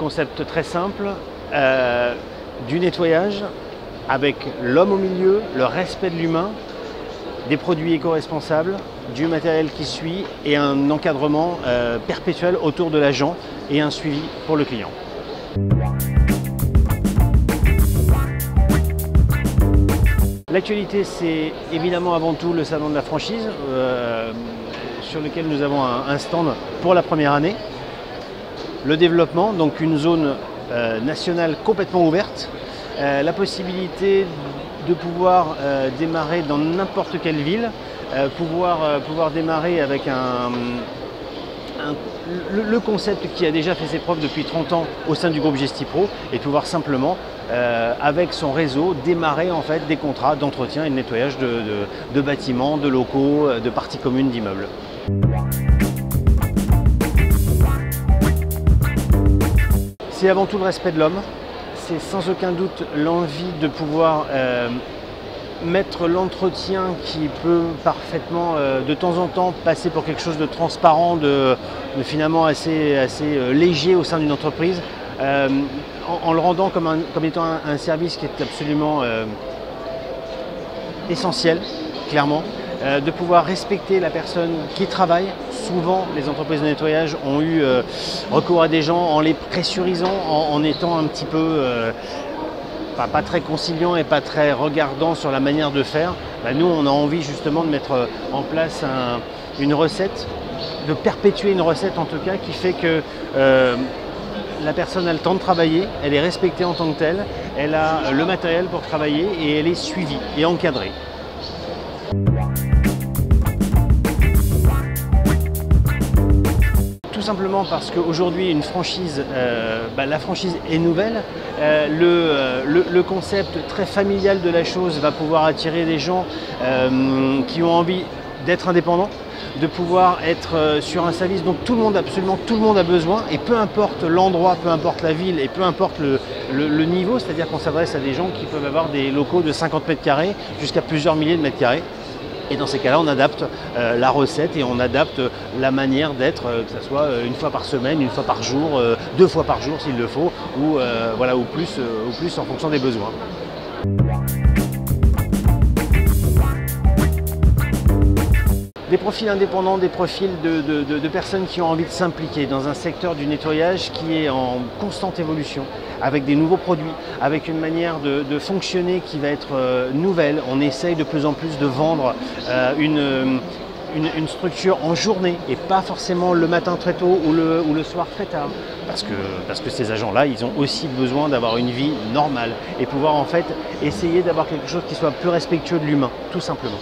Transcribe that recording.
concept très simple du nettoyage avec l'homme au milieu, le respect de l'humain, des produits éco-responsables, du matériel qui suit et un encadrement perpétuel autour de l'agent et un suivi pour le client. L'actualité, c'est évidemment avant tout le salon de la franchise sur lequel nous avons un stand pour la première année. Le développement, donc une zone nationale complètement ouverte, la possibilité de pouvoir démarrer dans n'importe quelle ville, pouvoir démarrer avec le concept qui a déjà fait ses preuves depuis 30 ans au sein du groupe Gestipro et pouvoir simplement, avec son réseau, démarrer en fait des contrats d'entretien et de nettoyage de bâtiments, de locaux, de parties communes d'immeubles. C'est avant tout le respect de l'homme, c'est sans aucun doute l'envie de pouvoir mettre l'entretien qui peut parfaitement de temps en temps passer pour quelque chose de transparent, de finalement assez léger au sein d'une entreprise, en le rendant comme étant un service qui est absolument essentiel, clairement, de pouvoir respecter la personne qui travaille. Souvent, les entreprises de nettoyage ont eu recours à des gens en les pressurisant, en étant un petit peu pas très conciliant et pas très regardant sur la manière de faire. Nous, on a envie justement de mettre en place une recette, de perpétuer une recette en tout cas, qui fait que la personne a le temps de travailler, elle est respectée en tant que telle, elle a le matériel pour travailler et elle est suivie et encadrée. Tout simplement parce qu'aujourd'hui, une franchise, la franchise est nouvelle. Le concept très familial de la chose va pouvoir attirer des gens qui ont envie d'être indépendants, de pouvoir être sur un service dont absolument tout le monde a besoin, et peu importe l'endroit, peu importe la ville et peu importe le niveau, c'est-à-dire qu'on s'adresse à des gens qui peuvent avoir des locaux de 50 mètres carrés jusqu'à plusieurs milliers de mètres carrés. Et dans ces cas-là, on adapte la recette et on adapte la manière d'être, que ce soit une fois par semaine, une fois par jour, 2 fois par jour s'il le faut, ou plus en fonction des besoins. Des profils indépendants, des profils de personnes qui ont envie de s'impliquer dans un secteur du nettoyage qui est en constante évolution, avec des nouveaux produits, avec une manière de fonctionner qui va être nouvelle. On essaye de plus en plus de vendre une structure en journée et pas forcément le matin très tôt ou le soir très tard. Parce que ces agents-là, ils ont aussi besoin d'avoir une vie normale et pouvoir en fait essayer d'avoir quelque chose qui soit plus respectueux de l'humain, tout simplement.